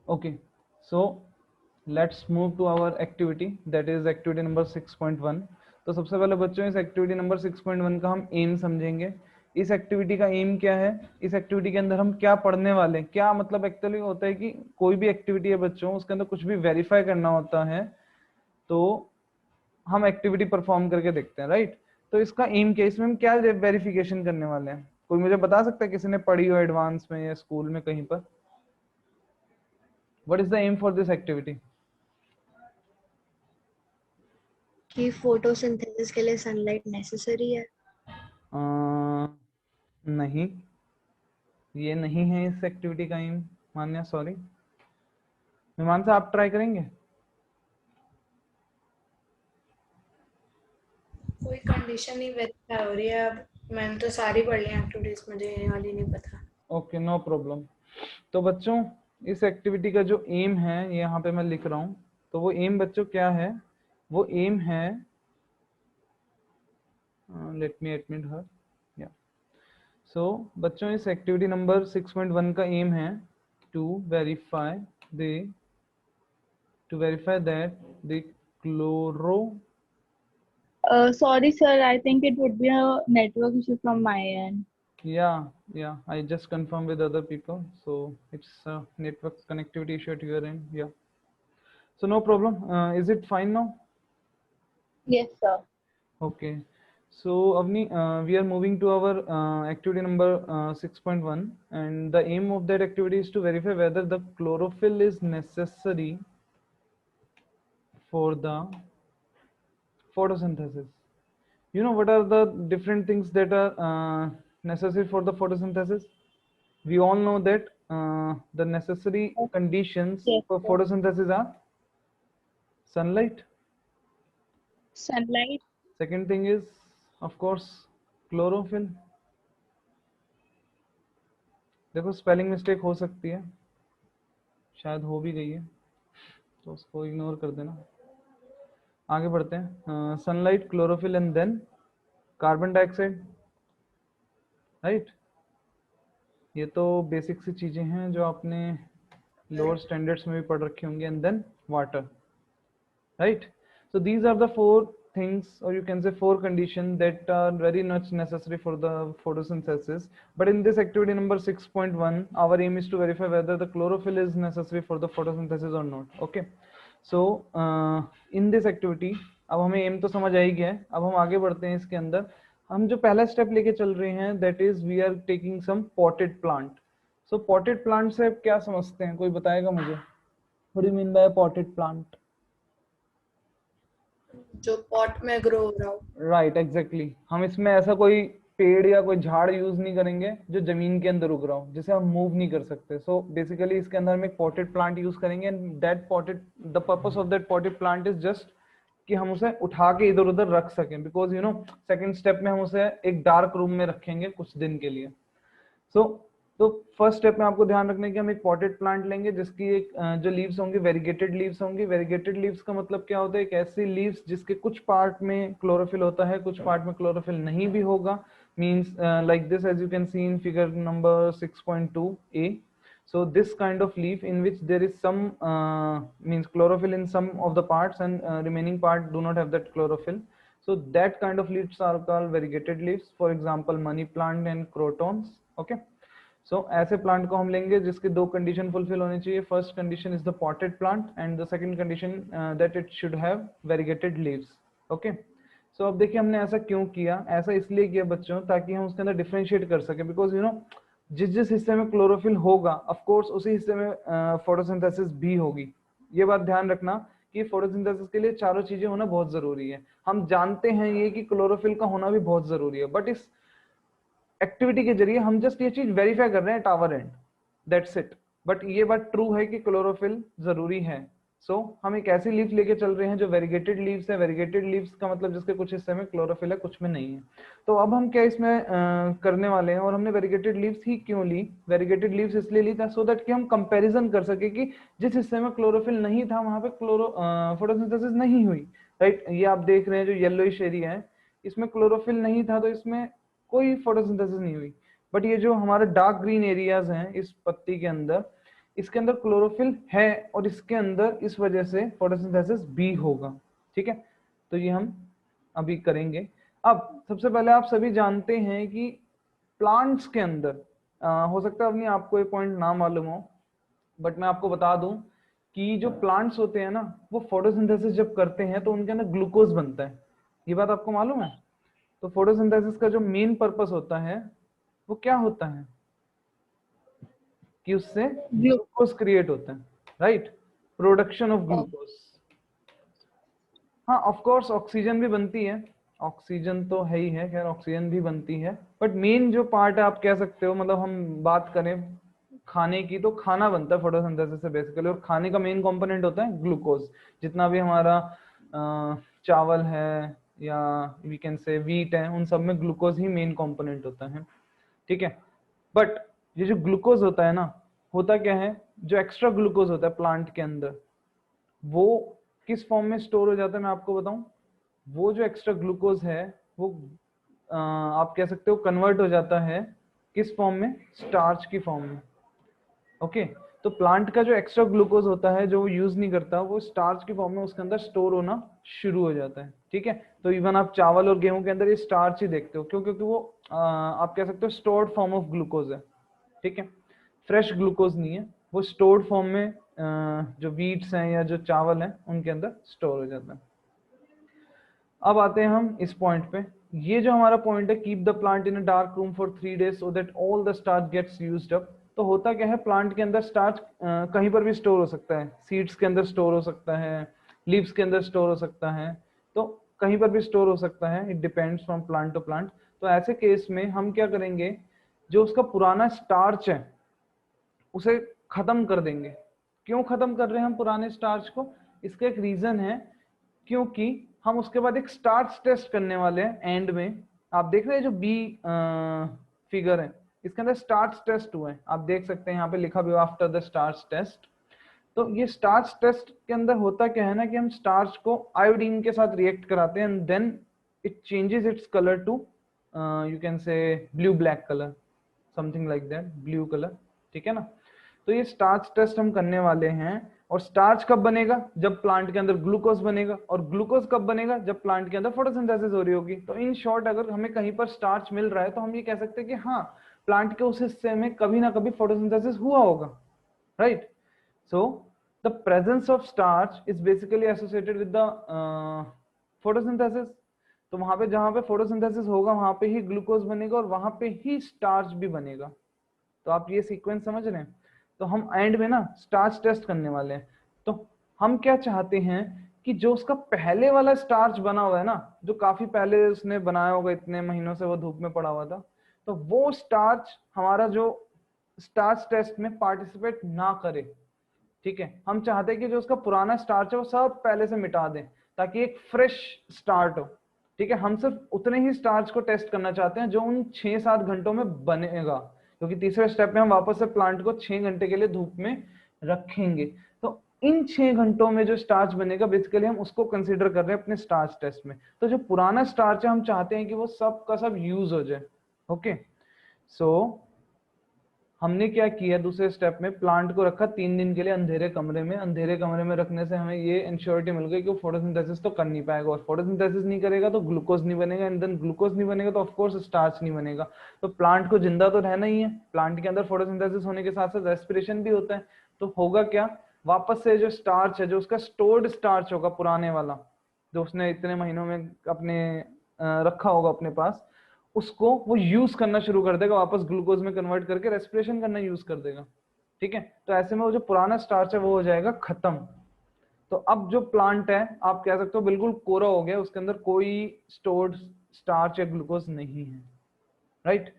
Okay, so let's move to our activity, that is activity number 6.1. तो सबसे पहले बच्चों इस एक्टिविटी नंबर 6.1 का हम एम समझेंगे। इस एक्टिविटी का एम क्या है, इस एक्टिविटी के अंदर हम क्या पढ़ने वाले हैं, क्या मतलब एक्चुअली होता है कि कोई भी एक्टिविटी है बच्चों, उसके अंदर कुछ भी वेरीफाई करना होता है तो हम एक्टिविटी परफॉर्म करके देखते हैं, राइट। तो इसका एम क्या है, इसमें हम क्या वेरिफिकेशन करने वाले हैं, कोई मुझे बता सकता है, किसी ने पढ़ी हो एडवांस में या स्कूल में कहीं पर? What is the aim for this activity? कि फोटोसिंथेसिस के लिए सनलाइट नेसेसरी है। नहीं, ये नहीं है इस एक्टिविटी का एम। मान्या, सॉरी। मीमांसा, आप ट्राई करेंगे? कोई कंडीशन नहीं वेरीफाई हो रही है। अब मैंने तो सारी पढ़ ली एक्टिविटीज, मुझे ये वाली नहीं पता। Okay, no problem. तो बच्चों इस एक्टिविटी का जो एम है ये यहाँ पे मैं लिख रहा हूँ। तो वो एम बच्चों क्या है, वो एम है, लेट मी एडमिट हर, या सो बच्चों इस एक्टिविटी नंबर 6.1 का एम है to verify that the chloro Sorry, sir. I think it would be a network issue from my end. Yeah, I just confirmed with other people, so it's a network connectivity issue at your end. Yeah, so no problem. Is it fine now? Yes, sir. Okay, so Avni, we are moving to our activity number 6.1, and the aim of that activity is to verify whether the chlorophyll is necessary for the photosynthesis. You know what are the different things that are necessary for the photosynthesis? We all know that the necessary conditions Yes, for sir. photosynthesis are sunlight. Sunlight. Second thing is, of course, chlorophyll. देखो spelling mistake हो सकती है, शायद हो भी गई है, तो उसको इग्नोर कर देना। आगे बढ़ते हैं। Sunlight, chlorophyll and then carbon dioxide, right. ये तो बेसिक सी चीजें हैं जो आपने लोअर स्टैंडर्ड्स में भी पढ़ रखी होंगी, and then water, right? So these are the four things, or you can say four conditions that are very much necessary for the photosynthesis. But in this activity number 6.1, our aim is to verify whether the chlorophyll is necessary for the photosynthesis or not. Okay, so in this activity, अब हमें M तो समझ आ ही गया है। अब हम आगे बढ़ते हैं। इसके अंदर हम जो पहला स्टेप लेके चल रहे हैं, that is we are taking some potted plant. So potted plant से क्या समझते हैं, कोई बताएगा मुझे? What do you mean by potted plant? जो पॉट में ग्रो हो रहा हो। Right, exactly. हम इसमें ऐसा कोई पेड़ या कोई झाड़ यूज नहीं करेंगे जो जमीन के अंदर उग रहा हो, जिसे हम मूव नहीं कर सकते। सो बेसिकली इसके अंदर हम एक पॉटेड प्लांट यूज करेंगे, and that potted, the purpose of that potted plant is just कि हम उसे उठा के इधर उधर रख सकें, because you know second step में हम उसे एक डार्क रूम में रखेंगे कुछ दिन के लिए। तो फर्स्ट स्टेप में आपको ध्यान रखना है कि हम एक पॉटेड प्लांट लेंगे जिसकी एक जो लीव्स होंगी वेरीगेटेड लीव्स होंगी। वेरीगेटेड लीव्स का मतलब क्या होता है, एक ऐसी लीव्स जिसके कुछ पार्ट में क्लोरोफिल होता है, कुछ पार्ट में क्लोरोफिल नहीं भी होगा। Means like this, as you can see in figure number 6.2a. So this kind of leaf in which there is some means chlorophyll in some of the parts, and remaining part do not have that chlorophyll. So that kind of leaves are called variegated leaves. For example, money plant and crotons. Okay. ऐसे plant को हम लेंगे जिसके दो condition fulfil होनी चाहिए। First condition is the potted plant, and the second condition that it should have variegated leaves. Okay, so अब देखिए हमने ऐसा क्यों किया। ऐसा इसलिए किया बच्चों ताकि हम उसके अंदर डिफरेंशिएट कर सके, बिकॉज यू नो जिस जिस हिस्से में क्लोरोफिल होगा ऑफ कोर्स उसी हिस्से में फोटोसिंथेसिस भी होगी। ये बात ध्यान रखना कि फोटोसिंथेसिस के लिए चारों चीजें होना बहुत जरूरी है। हम जानते हैं ये कि क्लोरोफिल का होना भी बहुत जरूरी है, बट इस एक्टिविटी के जरिए हम जस्ट ये चीज वेरीफाई कर रहे हैं tower and, that's it. But ये बात ट्रू है कि क्लोरोफिल जरूरी है। सो हम एक ऐसी लीफ लेके चल रहे हैं जो वेरीगेटेड लीव्स है। वेरीगेटेड लीव्स का मतलब जिसके कुछ हिस्से में क्लोरोफिल है, कुछ में नहीं है। तो अब हम क्या इसमें करने वाले हैं, और हमने वेरीगेटेड लीव्स ही क्यों ली? वेरीगेटेड लीव्स इसलिए ली था सो दैट कि हम कंपैरिजन कर सके कि जिस हिस्से में क्लोरोफिल नहीं था वहां पे फोटोसिंथेसिस नहीं हुई, राइट। ये आप देख रहे हैं जो येलोइश एरिया है, इसमें क्लोरोफिल नहीं था तो इसमें कोई फोटोसिंथेसिस नहीं हुई। बट ये जो हमारे डार्क ग्रीन एरियाज हैं इस पत्ती के अंदर, इसके अंदर क्लोरोफिल है और इसके अंदर इस वजह से फोटोसिंथेसिस भी होगा। ठीक है, तो ये हम अभी करेंगे। अब सबसे पहले आप सभी जानते हैं कि प्लांट्स के अंदर हो सकता है अपनी आपको एक पॉइंट ना मालूम हो, बट मैं आपको बता दूं कि जो प्लांट्स होते हैं ना, वो फोटोसिंथेसिस जब करते हैं तो उनके अंदर ग्लूकोज बनता है। ये बात आपको मालूम है? तो फोटोसिंथेसिस का जो मेन पर्पस होता है वो क्या होता है कि उससे ग्लूकोज क्रिएट होता है, राइट? Production of glucose. हाँ, ऑफ कोर्स ऑक्सीजन भी बनती है, ऑक्सीजन तो है ही है, खैर ऑक्सीजन भी बनती है, बट मेन जो पार्ट है आप कह सकते हो, मतलब हम बात करें खाने की तो खाना बनता है फोटोसिंथेसिस से बेसिकली, और खाने का मेन कंपोनेंट होता है ग्लूकोज। जितना भी हमारा चावल है या वी कैन से व्हीट है, उन सब में ग्लूकोज ही मेन कंपोनेंट होता है। ठीक है, बट ये जो ग्लूकोज होता है ना, होता क्या है, जो एक्स्ट्रा ग्लूकोज होता है प्लांट के अंदर वो किस फॉर्म में स्टोर हो जाता है मैं आपको बताऊं। वो जो एक्स्ट्रा ग्लूकोज है वो आप कह सकते हो कन्वर्ट हो जाता है किस फॉर्म में, स्टार्च की फॉर्म में। ओके, तो प्लांट का जो एक्स्ट्रा ग्लूकोज होता है जो वो यूज नहीं करता, वो स्टार्च की फॉर्म में उसके अंदर स्टोर होना शुरू हो जाता है। ठीक है, तो इवन आप चावल और गेहूं के अंदर ये स्टार्च ही देखते हो, क्यों? क्योंकि वो आप कह सकते हो स्टोर्ड फॉर्म ऑफ ग्लूकोज है। ठीक है, फ्रेश ग्लूकोज नहीं है, वो स्टोर्ड फॉर्म में जो वीट्स हैं या जो चावल हैं उनके अंदर स्टोर हो जाता है। अब आते हैं हम इस पॉइंट पे। ये जो हमारा पॉइंट है, keep the plant in a dark room for 3 days so that all the starch gets used up. तो होता क्या है, प्लांट के अंदर स्टार्च कहीं पर भी स्टोर हो सकता है, सीड्स के अंदर स्टोर हो सकता है, लीव्स के अंदर स्टोर हो सकता है, तो कहीं पर भी स्टोर हो सकता है, it depends from plant to plant. तो ऐसे केस में हम क्या करेंगे, जो उसका पुराना स्टार्च है उसे खत्म कर देंगे। क्यों खत्म कर रहे हैं हम पुराने स्टार्च को? इसका एक रीजन है, क्योंकि हम उसके बाद एक स्टार्च टेस्ट करने वाले हैं एंड में। आप देख रहे हैं जो बी फिगर है, इसके अंदर स्टार्च टेस्ट हुआ है, आप देख सकते हैं यहाँ पे लिखा भी हुआ आफ्टर द स्टार्च टेस्ट। तो ये स्टार्च टेस्ट के अंदर होता क्या है ना, कि हम स्टार्च को आयोडीन के साथ रिएक्ट कराते हैं and then it changes its colour to you can say blue black colour, something like that, blue colour. ठीक है ना, तो ये स्टार्च टेस्ट हम करने वाले हैं। और स्टार्च कब बनेगा? जब प्लांट के अंदर ग्लूकोज बनेगा। और ग्लूकोज कब बनेगा? जब प्लांट के अंदर फोटोसिंथेसिस हो रही होगी। तो इन शॉर्ट अगर हमें कहीं पर स्टार्च मिल रहा है तो हम ये कह सकते हैं कि हाँ, प्लांट के उस हिस्से में कभी ना कभी फोटोसिंथेसिस हुआ होगा, right? So the presence of starch is basically associated with the photosynthesis. तो वहां पे जहां पे फोटोसिंथेसिस होगा वहां पे ही ग्लूकोज बनेगा और वहां पे ही स्टार्च भी बनेगा। तो आप ये सीक्वेंस समझ रहे हैं? तो हम एंड में ना स्टार्च टेस्ट करने वाले हैं। तो हम क्या चाहते हैं कि जो उसका पहले वाला स्टार्च बना हुआ है ना, जो काफी पहले उसने बनाया होगा, इतने महीनों से वो धूप में पड़ा हुआ था, तो वो स्टार्च हमारा जो स्टार्च टेस्ट में पार्टिसिपेट ना करे। ठीक है, हम चाहते हैं कि जो उसका पुराना स्टार्च है वो सब पहले से मिटा दें ताकि एक फ्रेश स्टार्ट हो। ठीक है, हम सिर्फ उतने ही स्टार्च को टेस्ट करना चाहते हैं जो उन 6-7 घंटों में बनेगा, क्योंकि तीसरे स्टेप में हम वापस से प्लांट को 6 घंटे के लिए धूप में रखेंगे। तो इन 6 घंटों में जो स्टार्च बनेगा बेसिकली हम उसको कंसीडर कर रहे हैं अपने स्टार्च टेस्ट में। तो जो पुराना स्टार्च है हम चाहते हैं कि वो सब का सब यूज हो जाए। ओके, सो हमने क्या किया, दूसरे स्टेप में प्लांट को रखा 3 दिन के लिए अंधेरे कमरे में। अंधेरे कमरे में रखने से हमें ये इंश्योरिटी मिल गई कि वो फोटोसिंथेसिस तो कर नहीं पाएगा, और फोटोसिंथेसिस नहीं करेगा तो ग्लूकोज नहीं बनेगा, एंड देन ग्लूकोज नहीं बनेगा तो ऑफकोर्स स्टार्च नहीं बनेगा। तो प्लांट को जिंदा तो रहना ही है, प्लांट के अंदर फोटोसिंथेसिस होने के साथ साथ रेस्पिरेशन भी होता है। तो होगा क्या, वापस से जो स्टार्च है, जो उसका स्टोर्ड स्टार्च होगा पुराने वाला, जो उसने इतने महीनों में अपने रखा होगा अपने पास, उसको वो यूज करना शुरू कर देगा, वापस ग्लूकोज में कन्वर्ट करके रेस्पिरेशन करना यूज कर देगा। ठीक है, तो ऐसे में वो जो पुराना स्टार्च है वो हो जाएगा खत्म। तो अब जो प्लांट है आप कह सकते हो बिल्कुल कोरा हो गया, उसके अंदर कोई स्टोर्ड स्टार्च या ग्लूकोज नहीं है, राइट?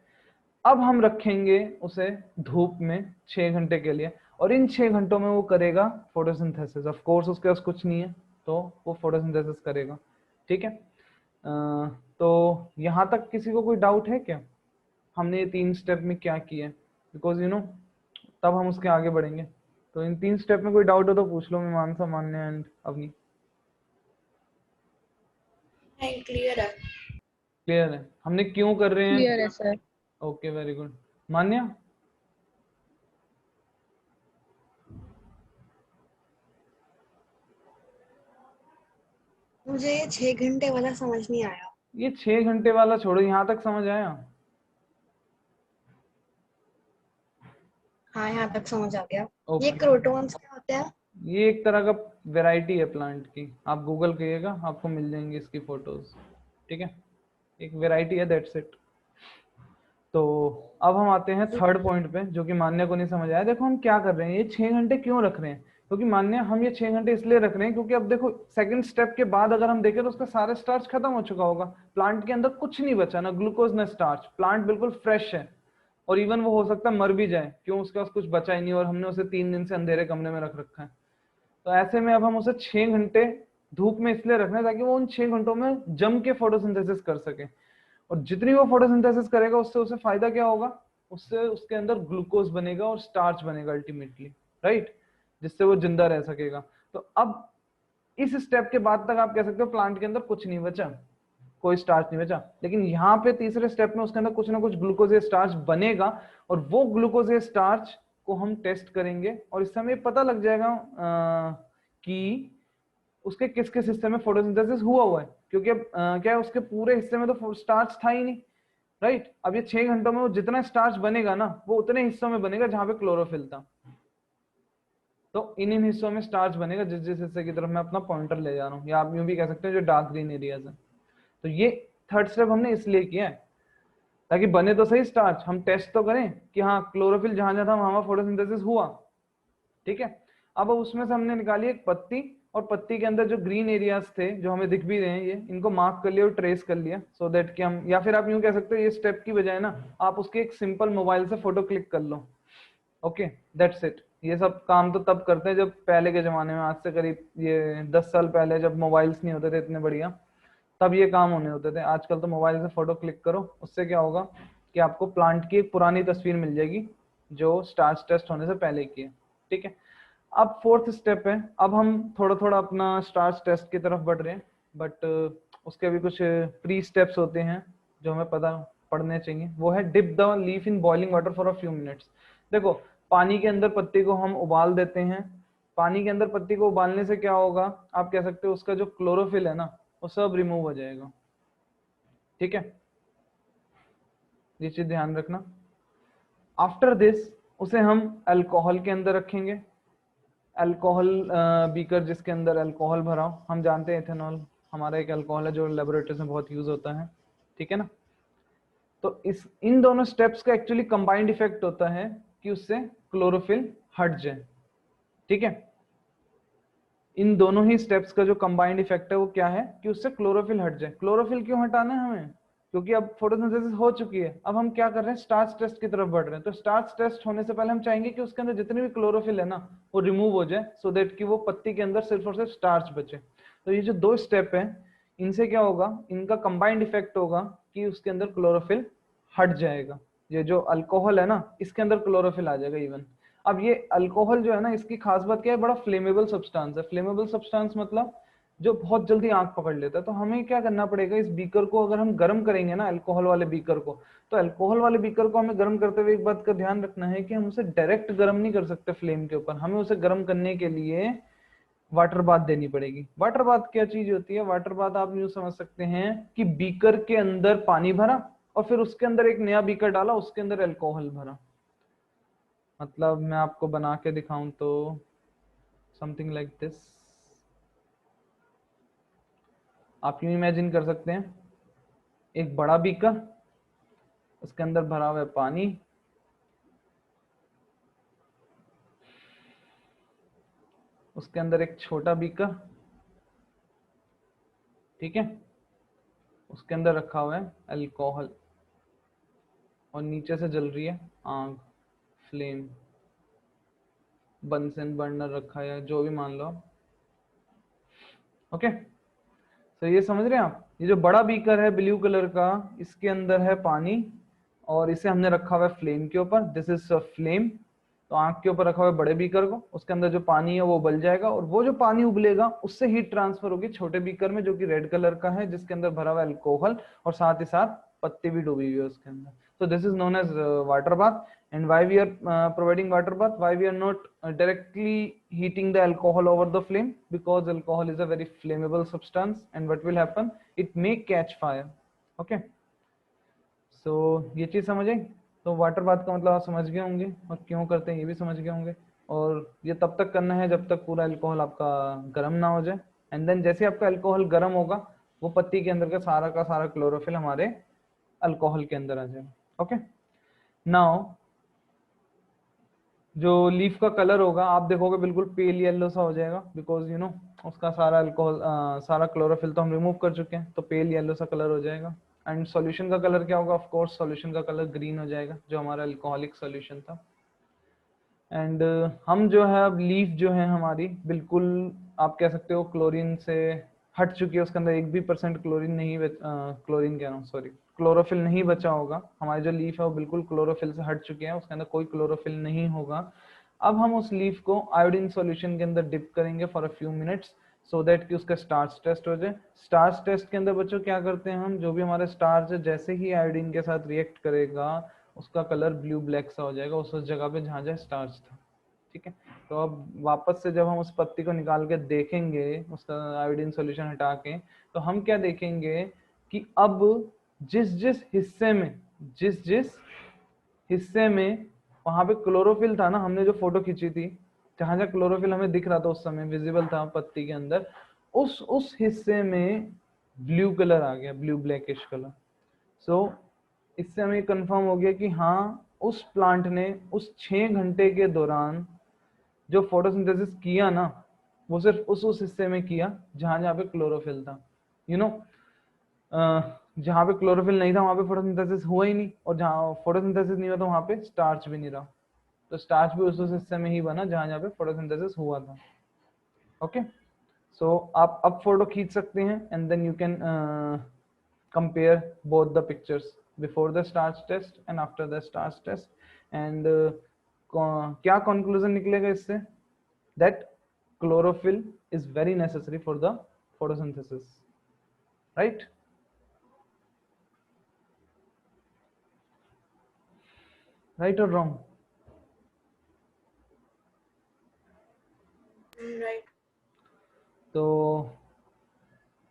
अब हम रखेंगे उसे धूप में 6 घंटे के लिए, और इन 6 घंटों में वो करेगा फोटोसिंथेसिस। ऑफ कोर्स उसके पास कुछ नहीं है तो वो फोटोसिंथेसिस करेगा। ठीक है, तो यहाँ तक किसी को कोई डाउट है क्या? हमने ये 3 स्टेप में क्या किया है, बिकॉज यू नो तब हम उसके आगे बढ़ेंगे। तो इन 3 स्टेप में कोई डाउट हो तो पूछ लो, मीमांसा, मान्य एंड अवनी। नहीं, क्लियर है। क्लियर है हमने क्यों कर रहे हैं? क्लियर है sir. Okay, very good. Manya? मुझे ये 6 घंटे वाला समझ नहीं आया। ये 6 घंटे वाला छोड़ो, यहाँ तक समझ आया? हाँ, यहाँ तक समझ आ गया। ओके। ये क्रोटॉन्स क्या होते हैं? ये एक तरह का वैरायटी है प्लांट की, आप गूगल करिएगा आपको मिल जाएंगी इसकी फोटोज, ठीक है? एक वैरायटी है, दैट्स इट। तो अब हम आते हैं थर्ड पॉइंट पे, जो कि मान्य को नहीं समझ आया। देखो हम क्या कर रहे हैं, ये 6 घंटे क्यों रख रहे हैं? क्योंकि मान्य हम ये 6 घंटे इसलिए रख रहे हैं क्योंकि अब देखो सेकंड स्टेप के बाद अगर हम देखें तो उसका सारा स्टार्च खत्म हो चुका होगा, प्लांट के अंदर कुछ नहीं बचा, ना ग्लूकोज ना स्टार्च, प्लांट बिल्कुल फ्रेश है। और इवन वो हो सकता है मर भी जाए, क्यों? उसके पास कुछ बचा ही नहीं और हमने उसे 3 दिन से अंधेरे कमरे में रख रखा है। तो ऐसे में अब हम उसे 6 घंटे धूप में इसलिए रख रहे हैं ताकि वो उन 6 घंटों में जम के फोटोसिंथेसिस कर सके। और जितनी वो फोटोसिंथेसिस करेगा उससे उसे फायदा क्या होगा? उससे उसके अंदर ग्लूकोज बनेगा और स्टार्च बनेगा अल्टीमेटली, राइट, जिससे वो जिंदा रह सकेगा। तो अब इस स्टेप के बाद तक आप कह सकते हो प्लांट के अंदर कुछ नहीं बचा, कोई स्टार्च नहीं बचा। लेकिन यहाँ पे तीसरे स्टेप में उसके अंदर कुछ ना कुछ ग्लूकोज या स्टार्च बनेगा, और वो ग्लूकोज या स्टार्च को हम टेस्ट करेंगे और इससे हमें पता लग जाएगा कि उसके किस किस हिस्से में फोटोसिंथेसिस हुआ है। क्योंकि अब क्या है, उसके पूरे हिस्से में तो स्टार्च था ही नहीं, राइट। अब ये 6 घंटों में वो जितना स्टार्च बनेगा ना, वो उतने हिस्सों में बनेगा जहां पे क्लोरोफिल था। तो इन हिस्सों में स्टार्च बनेगा जिस जिस हिस्से की तरफ मैं अपना पॉइंटर ले जा रहा हूँ, या आप यूं भी कह सकते हैं जो डार्क ग्रीन एरियाज है। तो ये थर्ड स्टेप हमने इसलिए किया है ताकि बने तो सही स्टार्च, हम टेस्ट तो करें कि हाँ क्लोरोफिल जहां जहां था वहां फोटोसिंथेसिस हुआ, ठीक है। अब उसमें से हमने निकाली एक पत्ती, और पत्ती के अंदर जो ग्रीन एरियाज थे जो हमें दिख भी रहे हैं, ये इनको मार्क कर लिया और ट्रेस कर लिया, सो दैट कि हम, या फिर आप यूं कह सकते हो ये स्टेप की बजाय ना आप उसके एक सिंपल मोबाइल से फोटो क्लिक कर लो। Okay, that's it. ये सब काम तो तब करते हैं जब पहले के जमाने में, आज से करीब ये 10 साल पहले जब मोबाइल्स नहीं होते थे इतने बढ़िया, तब ये काम होने होते थे। आजकल तो मोबाइल से फोटो क्लिक करो, उससे क्या होगा कि आपको प्लांट की एक पुरानी तस्वीर मिल जाएगी जो स्टार्च टेस्ट होने से पहले की है, ठीक है। अब फोर्थ स्टेप है, अब हम थोड़ा थोड़ा अपना स्टार्च टेस्ट की तरफ बढ़ रहे हैं, बट उसके भी कुछ प्री स्टेप्स होते हैं जो हमें पता पढ़ने चाहिए। वो है dip the leaf in boiling water for a few minutes. देखो पानी के अंदर पत्ती को हम उबाल देते हैं, पानी के अंदर पत्ती को उबालने से क्या होगा, आप कह सकते हो उसका जो क्लोरोफिल है ना वो सब रिमूव हो जाएगा, ठीक है, ये चीज ध्यान रखना। आफ्टर दिस उसे हम अल्कोहल के अंदर रखेंगे, अल्कोहल बीकर जिसके अंदर अल्कोहल भरा हो, हम जानते हैं इथेनॉल हमारा एक अल्कोहल है जो लेबोरेटरीज में बहुत यूज होता है, ठीक है ना। तो इन दोनों स्टेप्स का एक्चुअली कंबाइंड इफेक्ट होता है कि उससे क्लोरोफिल हट जाए, ठीक है। इन दोनों ही स्टेप्स का जो कंबाइंड इफेक्ट है वो क्या है कि उससे क्लोरोफिल हट जाए। क्लोरोफिल क्यों हटाना है हमें? क्योंकि अब फोटोसिंथेसिस हो चुकी है, अब हम क्या कर रहे हैं, स्टार्च टेस्ट की तरफ बढ़ रहे हैं। तो स्टार्च टेस्ट होने से पहले हम चाहेंगे कि उसके अंदर जितनी भी क्लोरोफिल है ना वो रिमूव हो जाए, सो दैट कि वो पत्ती के अंदर सिर्फ और सिर्फ स्टार्च बचे। तो ये जो दो स्टेप है इनसे क्या होगा, इनका कंबाइंड इफेक्ट होगा कि उसके अंदर क्लोरोफिल हट जाएगा। ये जो अल्कोहल है ना इसके अंदर क्लोरोफिल आ जाएगा इवन। अब ये अल्कोहल जो है ना इसकी खास बात क्या है, बड़ा फ्लेमेबल सब्सटेंस है। फ्लेमेबल सब्सटेंस मतलब जो बहुत जल्दी आंख पकड़ लेता है। तो हमें क्या करना पड़ेगा, इस बीकर को अगर हम गर्म करेंगे ना अल्कोहल वाले बीकर को, तो अल्कोहल वाले बीकर को हमें गर्म करते हुए एक बात का ध्यान रखना है कि हम उसे डायरेक्ट गर्म नहीं कर सकते फ्लेम के ऊपर, हमें उसे गर्म करने के लिए वाटर बाथ देनी पड़ेगी। वाटर बाथ क्या चीज होती है? वाटर बाथ आप यूं समझ सकते हैं कि बीकर के अंदर पानी भरा और फिर उसके अंदर एक नया बीकर डाला, उसके अंदर अल्कोहल भरा। मतलब मैं आपको बना के दिखाऊं तो समथिंग लाइक दिस, आप यूं इमेजिन कर सकते हैं एक बड़ा बीकर, उसके अंदर भरा हुआ है पानी, उसके अंदर एक छोटा बीकर, ठीक है, उसके अंदर रखा हुआ है अल्कोहल और नीचे से जल रही है आग, फ्लेम, बंसन बर्नर रखा है, जो भी मान लो आप। ओके, तो ये समझ रहे हैं आप, ये जो बड़ा बीकर है ब्लू कलर का, इसके अंदर है पानी और इसे हमने रखा हुआ है फ्लेम के ऊपर, दिस इज अ फ्लेम। तो आंख के ऊपर रखा हुआ है बड़े बीकर को, उसके अंदर जो पानी है वो उबल जाएगा और वो जो पानी उबलेगा उससे हीट ट्रांसफर होगी छोटे बीकर में जो कि रेड कलर का है, जिसके अंदर भरा हुआ है अल्कोहल और साथ ही साथ पत्ती भी डूबी हुई है उसके अंदर। तो this is known as water bath. And why we are providing water bath? Why we are not directly heating the alcohol over the flame? Because alcohol is a very flammable substance, and what will happen? It may catch fire. Okay, so ये चीज समझ आई। तो water bath का मतलब आप समझ गए होंगे, और क्यों करते हैं ये भी समझ गए होंगे। और ये तब तक करना है जब तक पूरा अल्कोहल आपका गर्म ना हो जाए। एंड देन जैसे आपका अल्कोहल गर्म होगा, वो पत्ती के अंदर का सारा क्लोरोफिल हमारे अल्कोहल के अंदर आ जाएगा। ओके, नाउ जो लीफ का कलर होगा आप देखोगे बिल्कुल पेल येलो सा हो जाएगा, बिकॉज यू नो उसका सारा अल्कोहल सारा क्लोरोफिल तो हम रिमूव कर चुके हैं, तो पेल येलो सा कलर हो जाएगा। एंड सॉल्यूशन का कलर क्या होगा? ऑफ कोर्स सॉल्यूशन का कलर ग्रीन हो जाएगा, जो हमारा अल्कोहलिक सॉल्यूशन था। एंड हम जो है अब लीफ जो है हमारी बिल्कुल आप कह सकते हो क्लोरीन से हट चुकी है, उसके अंदर 1% क्लोरीन नहीं क्लोरीन कह रहा हूँ सॉरी, क्लोरोफिल नहीं बचा होगा। हमारी जो लीफ है वो बिल्कुल क्लोरोफिल से हट चुकी है, उसके अंदर कोई क्लोरोफिल नहीं होगा। अब हम उस लीफ को आयोडीन सॉल्यूशन के अंदर डिप करेंगे for a few minutes, so that कि उसका स्टार्च टेस्ट हो जाए। स्टार्च टेस्ट के अंदर बच्चों क्या करते हैं हम, जो भी हमारा स्टार्च है जैसे ही आयोडीन के साथ रिएक्ट करेगा उसका कलर ब्लू ब्लैक सा हो जाएगा उस जगह पे जहाँ जहाँ स्टार्च था। ठीक है, तो अब वापस से जब हम उस पत्ती को निकाल के देखेंगे उसका आयोडीन सॉल्यूशन हटा के, तो हम क्या देखेंगे कि अब जिस जिस हिस्से में वहां पे क्लोरोफिल था ना, हमने जो फोटो खींची थी जहां जहां क्लोरोफिल हमें दिख रहा था उस समय विजिबल था पत्ती के अंदर, उस हिस्से में ब्लू कलर आ गया, ब्लू ब्लैकिश कलर। सो इससे हमें कंफर्म हो गया कि हाँ उस प्लांट ने उस 6 घंटे के दौरान जो फोटोसिंथेसिस किया ना, वो सिर्फ उस हिस्से में किया जहां जहां पे क्लोरोफिल था। यू नो जहां पे क्लोरोफिल नहीं था वहां पे फोटोसिंथेसिस हुआ ही नहीं, और जहां फोटोसिंथेसिस नहीं हुआ तो वहां पे स्टार्च भी नहीं रहा, तो स्टार्च भी उस हिस्से में ही बना जहां जहां पे फोटोसिंथेसिस हुआ था। ओके, सो आप अब फोटो खींच सकते हैं and then you can compare both the pictures before the starch test and after the starch test. And क्या कंक्लूजन निकलेगा इससे? that chlorophyll is very necessary for the photosynthesis, right? Right or wrong? Right. तो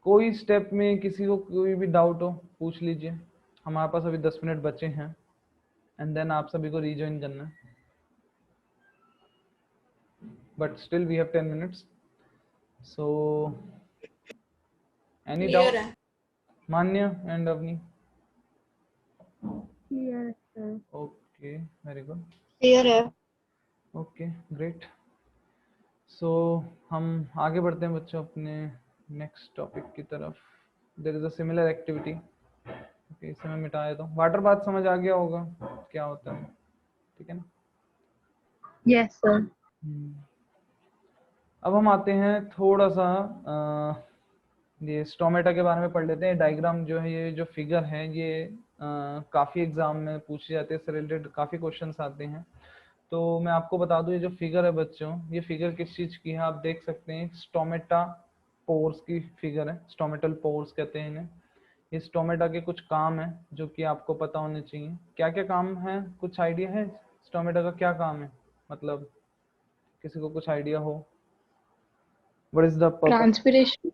कोई step में किसी को कोई भी डाउट हो पूछ लीजिए, हमारे पास अभी 10 मिनट बचे हैं एंड देन आप सभी को रीजॉइन करना है, but still we have 10 minutes. So any Clear doubt? है। Manya and Avni? Yes, sir. Okay, very good. Clear है। Okay, great. सो हम आगे बढ़ते हैं बच्चों अपने नेक्स्ट टॉपिक की तरफ। There is a similar activity. Okay, इसे मैं मिटा देता हूँ। वाटर बाथ समझ आ गया होगा क्या होता है, ठीक है ना? Yes, sir. अब हम आते हैं थोड़ा सा ये स्टोमेटा के बारे में पढ़ लेते हैं। डायग्राम जो है, ये जो फिगर है ये काफ़ी एग्जाम में पूछी जाती है, इससे रिलेटेड काफ़ी क्वेश्चंस आते हैं। तो मैं आपको बता दूं, ये जो फिगर है बच्चों, ये फिगर किस चीज़ की है आप देख सकते हैं। स्टोमेटा पोर्स की फिगर है, स्टोमेटल पोर्स कहते हैं इन्हें। ये स्टोमेटा के कुछ काम है जो कि आपको पता होने चाहिए। क्या क्या काम है, कुछ आइडिया है स्टोमेटा का क्या काम है? मतलब किसी को कुछ आइडिया हो? What is the purpose? Transpiration.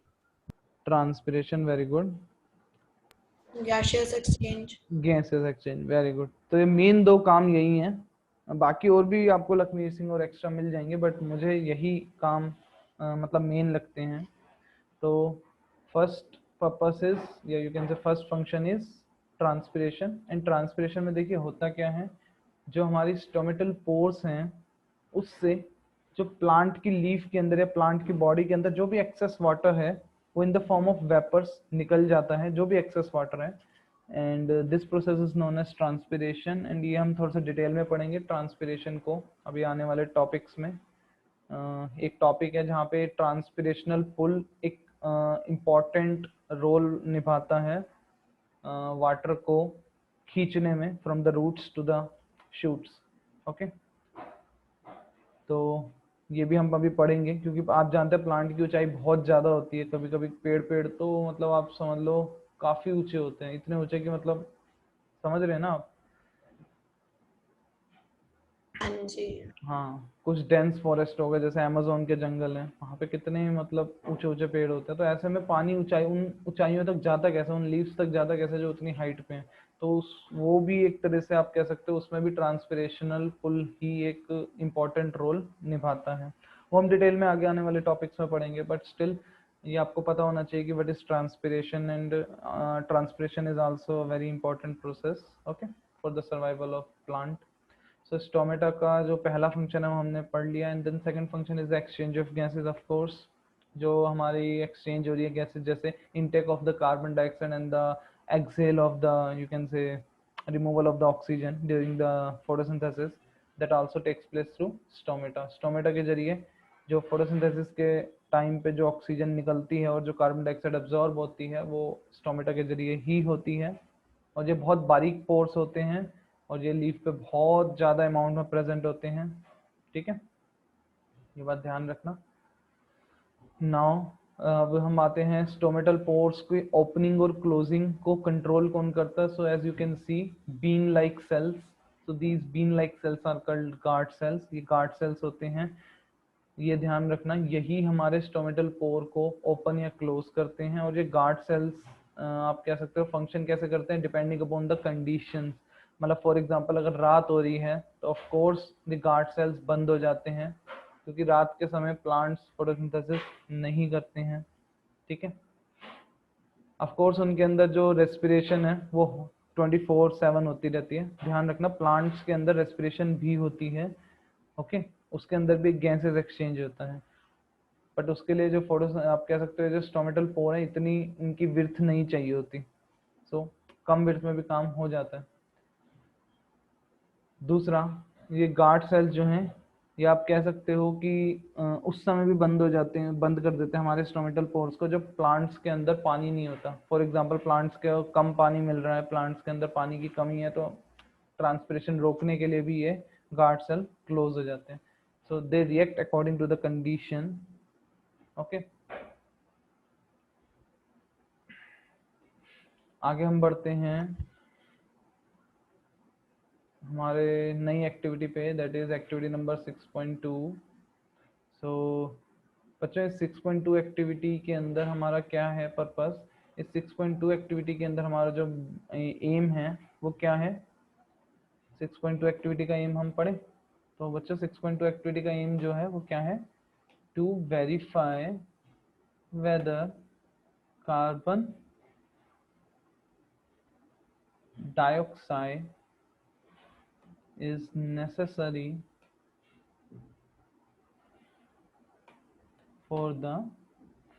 Transpiration, very good. Gaseous exchange. Gases exchange, very good. तो ये मेन 2 काम यही हैं। बाकी और भी आपको लखमीर सिंह और एक्स्ट्रा मिल जाएंगे, बट मुझे यही काम मतलब मेन लगते हैं। तो फर्स्ट पर्पस इज, या यू कैन से first function is transpiration. And transpiration में देखिए होता क्या है, जो हमारी स्टोमेटल पोर्स हैं उससे जो प्लांट की लीफ के अंदर या प्लांट की बॉडी के अंदर जो भी एक्सेस वाटर है वो in the form of vapours निकल जाता है, जो भी एक्सेस वाटर है। And this process is known as transpiration. And ये हम थोड़ा सा डिटेल में पढ़ेंगे ट्रांसपिरेशन को अभी आने वाले टॉपिक्स में। एक टॉपिक है जहाँ पे ट्रांसपिरेशनल पुल एक इम्पॉर्टेंट रोल निभाता है वाटर को खींचने में from the roots to the shoots. Okay, तो ये भी हम अभी पढ़ेंगे, क्योंकि आप जानते हैं प्लांट की ऊंचाई बहुत ज़्यादा होती है। कभी कभी पेड़ तो मतलब आप समझ लो काफ़ी ऊंचे होते हैं, इतने ऊंचे कि मतलब समझ रहे हैं ना आप। हाँ जी। हाँ, कुछ डेंस फॉरेस्ट हो गए, जैसे अमेज़न के जंगल हैं, वहाँ पे कितने मतलब ऊंचे ऊंचे पेड़ होते हैं, तो ऐसे में पानी उन ऊंचाइयों तक जाता कैसे, उन लीव्स तक जाता कैसे जो उतनी हाइट पे हैं। तो वो भी एक तरह से आप कह सकते हो उसमें भी ट्रांसपिरेशनल पुल ही एक इम्पॉर्टेंट रोल निभाता है। वो हम डिटेल में आगे आने वाले टॉपिक्स में पढ़ेंगे, बट स्टिल ये आपको पता होना चाहिए कि what is transpiration, and transpiration is also a very important process, okay, for the survival of plant. So stomata का जो पहला फंक्शन है वो हमने पढ़ लिया, and then second function is the exchange of gases, of course, जो हमारी एक्सचेंज हो रही है गैसेस, जैसे intake of the carbon dioxide and the excel of the, you can say, removal of the oxygen during the photosynthesis, that also takes place through stomata. Stomata के जरिए जो photosynthesis के टाइम पे जो ऑक्सीजन निकलती है और जो कार्बन डाइऑक्साइड अब्जॉर्ब होती है वो स्टोमेटा के जरिए ही होती है। और ये बहुत बारीक पोर्स होते हैं और ये लीफ पे बहुत ज़्यादा अमाउंट में प्रेजेंट होते हैं, ठीक है, ये बात ध्यान रखना। नाउ अब हम आते हैं स्टोमेटल पोर्स की ओपनिंग और क्लोजिंग को कंट्रोल कौन करता है। So as you can see bean like cells, so these bean like cells are called guard cells, ये गार्ड सेल्स होते हैं, ये ध्यान रखना, यही हमारे स्टोमेटल पोर को ओपन या क्लोज करते हैं। और ये गार्ड सेल्स आप कह सकते हो फंक्शन कैसे करते हैं, डिपेंडिंग अपॉन द कंडीशंस। मतलब फॉर एग्जांपल अगर रात हो रही है तो of course the guard cells बंद हो जाते हैं, क्योंकि रात के समय प्लांट्स फोटोसिंथेसिस नहीं करते हैं, ठीक है। ऑफ कोर्स उनके अंदर जो रेस्पिरेशन है वो 24/7 होती रहती है, ध्यान रखना, प्लांट्स के अंदर रेस्पिरेशन भी होती है, ओके, उसके अंदर भी गैसेस एक्सचेंज होता है, बट उसके लिए जो फोटो आप कह सकते हो जो स्टोमेटल पोर है इतनी इनकी विड्थ नहीं चाहिए होती, सो कम विड्थ में भी काम हो जाता है। दूसरा, ये गार्ड सेल्स जो हैं ये आप कह सकते हो कि उस समय भी बंद हो जाते हैं, बंद कर देते हैं हमारे स्टोमेटल पोर्स को जब प्लांट्स के अंदर पानी नहीं होता। फॉर एग्जांपल प्लांट्स के कम पानी मिल रहा है, प्लांट्स के अंदर पानी की कमी है, तो ट्रांसपिरेशन रोकने के लिए भी ये गार्ड सेल क्लोज हो जाते हैं। So they react according to the condition, okay. आगे हम बढ़ते हैं हमारे नई एक्टिविटी पे, that is activity number 6.2। So बच्चों इस 6.2 एक्टिविटी के अंदर हमारा क्या है पर्पस, इस 6.2 एक्टिविटी के अंदर हमारा जो एम है वो क्या है। 6.2 एक्टिविटी का एम हम पढ़े तो बच्चों 6.2 एक्टिविटी का एम जो है वो क्या है, to verify whether carbon dioxide is necessary for the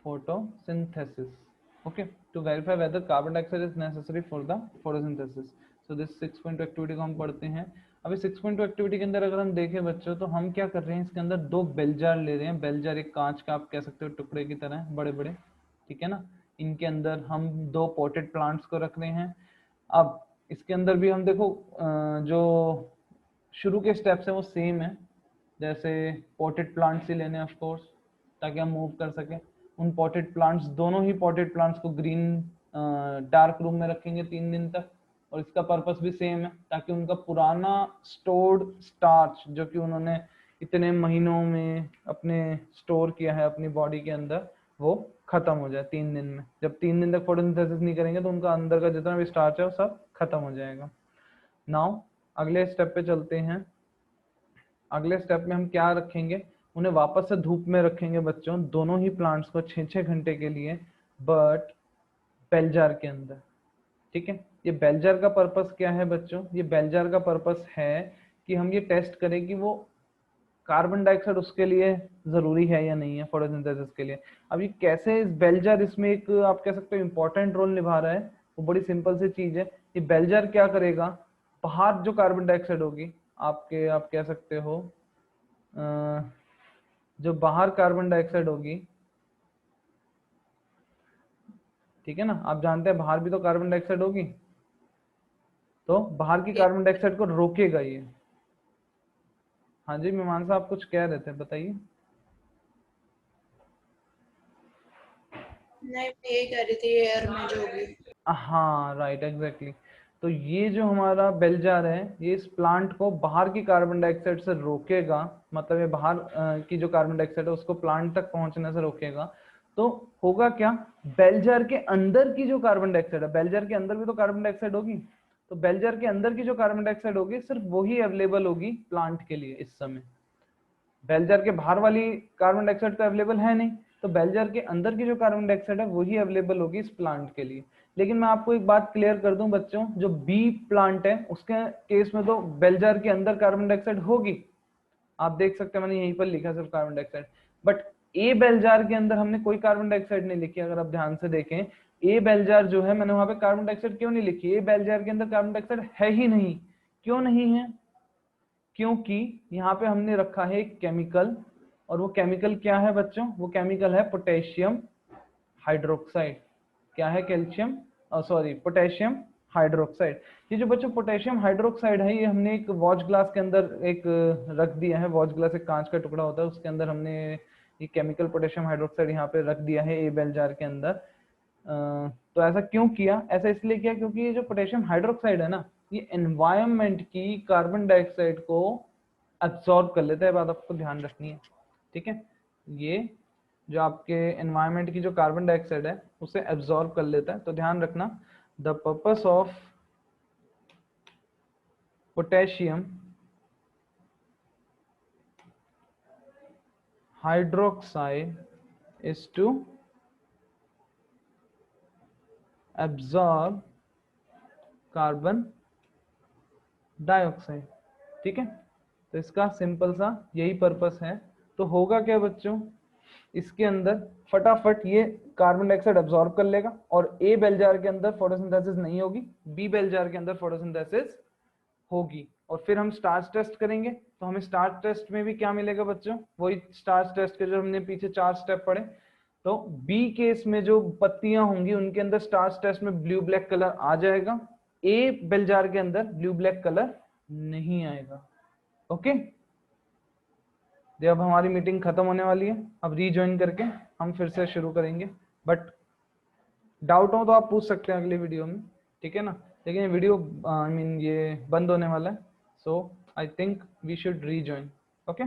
photosynthesis, okay, to verify whether carbon dioxide is necessary for the photosynthesis। so this 6.2 activity को हम पढ़ते हैं। अभी 6.2 एक्टिविटी के अंदर अगर हम देखें बच्चों तो हम क्या कर रहे हैं, इसके अंदर दो बेल जार ले रहे हैं। बेल जार एक कांच का आप कह सकते हो टुकड़े की तरह बड़े बड़े, ठीक है ना, इनके अंदर हम दो पॉटेड प्लांट्स को रख रहे हैं। अब इसके अंदर भी हम देखो जो शुरू के स्टेप्स है वो सेम है, जैसे पॉटेड प्लांट्स ही लेने ऑफ कोर्स ताकि हम मूव कर सकें। उन पॉटेड प्लांट्स, दोनों ही पॉटेड प्लांट्स को ग्रीन डार्क रूम में रखेंगे 3 दिन तक, और इसका पर्पस भी सेम है ताकि उनका पुराना स्टोर्ड स्टार्च जो कि उन्होंने इतने महीनों में अपने स्टोर किया है अपनी बॉडी के अंदर वो खत्म हो जाए 3 दिन में। जब 3 दिन तक फोटोसिंथेसिस नहीं करेंगे तो उनका अंदर का जितना भी स्टार्च है वो सब खत्म हो जाएगा। नाउ अगले स्टेप पे चलते हैं। अगले स्टेप में हम क्या रखेंगे, उन्हें वापस से धूप में रखेंगे बच्चों, दोनों ही प्लांट्स को 6-6 घंटे के लिए, बट बेल जार के अंदर, ठीक है। ये बेल जार का पर्पस क्या है बच्चों, ये बेल जार का पर्पस है कि हम ये टेस्ट करें कि वो कार्बन डाइऑक्साइड उसके लिए जरूरी है या नहीं है फोटोसिंथेसिस के लिए। अब ये कैसे, इस बेल जार इसमें एक आप कह सकते हो इंपॉर्टेंट रोल निभा रहा है। वो बड़ी सिंपल सी चीज है, ये बेल जार क्या करेगा, बाहर जो कार्बन डाइऑक्साइड होगी आपके, आप कह सकते हो जो बाहर कार्बन डाइऑक्साइड होगी, ठीक है ना, आप जानते हैं बाहर भी तो कार्बन डाइऑक्साइड होगी, तो बाहर की कार्बन डाइऑक्साइड को रोकेगा ये। हाँ जी मीमांसा आप कुछ कह रहे थे, बताइए। नहीं, मैं यही कह रही थी एयर में जो भी। हाँ राइट एग्जैक्टली। तो ये जो हमारा बेल जार है ये इस प्लांट को बाहर की कार्बन डाइऑक्साइड से रोकेगा, मतलब ये बाहर की जो कार्बन डाइऑक्साइड है उसको प्लांट तक पहुंचने से रोकेगा। तो होगा क्या, बेल जार के अंदर की जो कार्बन डाइऑक्साइड है, बेल जार के अंदर भी तो कार्बन डाइऑक्साइड होगी, तो बेल जार के अंदर की जो कार्बन डाइऑक्साइड होगी सिर्फ वही अवेलेबल होगी प्लांट के लिए इस समय। बेल जार के बाहर वाली कार्बन डाइऑक्साइड तो अवेलेबल है नहीं, तो बेल जार के अंदर की जो कार्बन डाइऑक्साइड है वही अवेलेबल होगी इस प्लांट के लिए। लेकिन मैं आपको एक बात क्लियर कर दूं बच्चों, जो बी प्लांट है उसके केस में तो बेल जार के अंदर कार्बन डाइऑक्साइड होगी, आप देख सकते हैं मैंने यहीं पर लिखा सिर्फ carbon dioxide. But a bell jar के अंदर हमने कोई कार्बन डाइऑक्साइड नहीं लिखी। अगर आप ध्यान से देखें ए बेल जार जो है मैंने वहां पे कार्बन डाइऑक्साइड क्यों नहीं लिखी, ए बेल जार के अंदर कार्बन डाइऑक्साइड है ही नहीं। क्यों नहीं है, क्योंकि यहाँ पे हमने रखा है एक केमिकल, और वो केमिकल क्या है बच्चों, वो केमिकल है पोटेशियम हाइड्रोक्साइड। क्या है, कैल्शियम सॉरी पोटेशियम हाइड्रोक्साइड। ये जो बच्चों पोटेशियम हाइड्रोक्साइड है ये हमने एक वॉच ग्लास के अंदर एक रख दिया है। वॉच ग्लास एक कांच का टुकड़ा होता है, उसके अंदर हमने ये केमिकल पोटेशियम हाइड्रोक्साइड यहाँ पे रख दिया है ए बेल जार के अंदर। तो ऐसा क्यों किया, ऐसा इसलिए किया क्योंकि ये जो पोटेशियम हाइड्रोक्साइड है ना ये एनवायरनमेंट की कार्बन डाइऑक्साइड को एब्सॉर्ब कर लेता है। बात आपको ध्यान रखनी है, ठीक है। ये जो आपके एनवायरनमेंट की जो कार्बन डाइऑक्साइड है उसे एब्सॉर्ब कर लेता है। तो ध्यान रखना, the purpose of potassium hydroxide is to absorb carbon dioxide, ठीक है। तो इसका सिंपल सा यही पर्पस है। तो होगा क्या बच्चों, इसके अंदर फटाफट ये कार्बन डाइऑक्साइड एब्सॉर्ब कर लेगा और ए बेल जार के अंदर फोटोसिंथेसिस नहीं होगी, बी बेल जार के अंदर फोटोसिंथेसिस होगी। और फिर हम स्टार्च टेस्ट करेंगे तो हमें स्टार्च टेस्ट में भी क्या मिलेगा बच्चों, वही स्टार्च टेस्ट के जो हमने पीछे 4 स्टेप पढ़े। तो बी केस में जो पत्तियां होंगी उनके अंदर स्टार्च टेस्ट में ब्लू ब्लैक कलर आ जाएगा, ए बेल जार के अंदर ब्लू ब्लैक कलर नहीं आएगा। ओके, अब हमारी मीटिंग खत्म होने वाली है, अब रीज्वाइन करके हम फिर से शुरू करेंगे। बट डाउट हो तो आप पूछ सकते हैं अगली वीडियो में, ठीक है ना। लेकिन ये वीडियो आई मीन ये बंद होने वाला है, so I think we should rejoin. Okay.